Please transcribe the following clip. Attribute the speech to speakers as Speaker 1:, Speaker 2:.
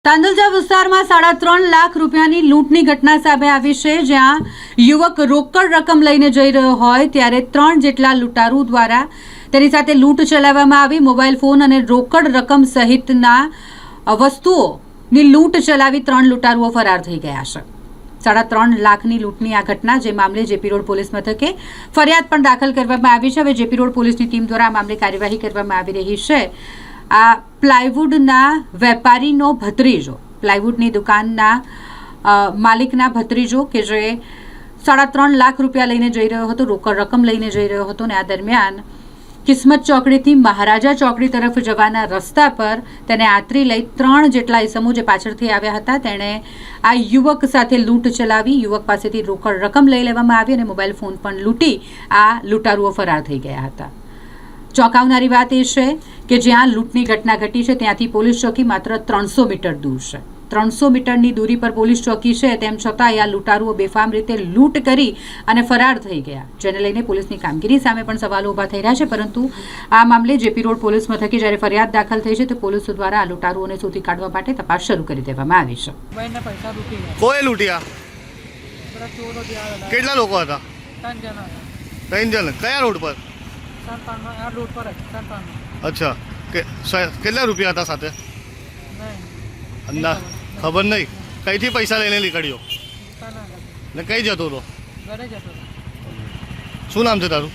Speaker 1: તાંદલજા વિસ્તારમાં 3.5 લાખ રૂપિયાની લૂંટની ઘટના સામે આવી છે, જ્યાં યુવક રોકડ રકમ લઈને જઈ રહ્યો હોય ત્યારે 3 જેટલા લૂંટારૂ દ્વારા તેની સાથે લૂંટ ચલાવવામાં આવી। મોબાઈલ ફોન અને રોકડ રકમ સહિતના વસ્તુઓની લૂંટ ચલાવી 3 લૂંટારુઓ ફરાર થઈ ગયા છે। 3.5 લાખની લૂંટની આ ઘટના જે મામલે જેપી રોડ પોલીસ મથકે ફરિયાદ પણ દાખલ કરવામાં આવી છે। હવે જેપી રોડ પોલીસની ટીમ દ્વારા આ મામલે કાર્યવાહી કરવામાં આવી રહી છે। આ પ્લાયવુડના વેપારીનો ભત્રીજો, પ્લાયવુડની દુકાનના માલિકના ભત્રીજો કે જે 3.5 લાખ રૂપિયા લઈને જઈ રહ્યો હતો, રોકડ રકમ લઈને જઈ રહ્યો હતો ને આ દરમિયાન કિસ્મત ચોકડીથી મહારાજા ચોકડી તરફ જવાના રસ્તા પર તેને આતરી લઈ 3 જેટલા ઈસમો જે પાછળથી આવ્યા હતા તેણે આ યુવક સાથે લૂંટ ચલાવી। યુવક પાસેથી રોકડ રકમ લઈ લેવામાં આવી અને મોબાઈલ ફોન પણ લૂંટી આ લૂંટારુઓ ફરાર થઈ ગયા હતા। ચોંકાવનારી વાત એ છે કે જ્યાં લૂંટની ઘટના ઘટી છે ત્યાંથી પોલીસ ચોકી માત્ર 300 મીટર દૂર છે। 300 મીટરની દૂરી પર પોલીસ ચોકી છે, તેમ છતાં આ લૂંટારુઓ બેફામ રીતે લૂંટ કરી અને ફરાર થઈ ગયા, જેને લઈને પોલીસની કામગીરી સામે પણ સવાલો ઊભા થઈ રહ્યા છે। પરંતુ આ મામલે જેપી રોડ પોલીસ મથકે જ્યારે ફરિયાદ દાખલ થઈ છે તો પોલીસ દ્વારા આ લૂંટારુઓને શોધી કાઢવા માટે તપાસ શરૂ કરી દેવામાં આવી છે।
Speaker 2: કોઈ લૂંટ્યા? કેટલા લોકો હતા? 3 જણ। કયા રોડ પર? અચ્છા, કેટલા રૂપિયા હતા સાથે? ના ખબર નહીં। કઈથી પૈસા લઈને નીકળ્યો ને કઈ જતો હતો? શું નામ છે તારું?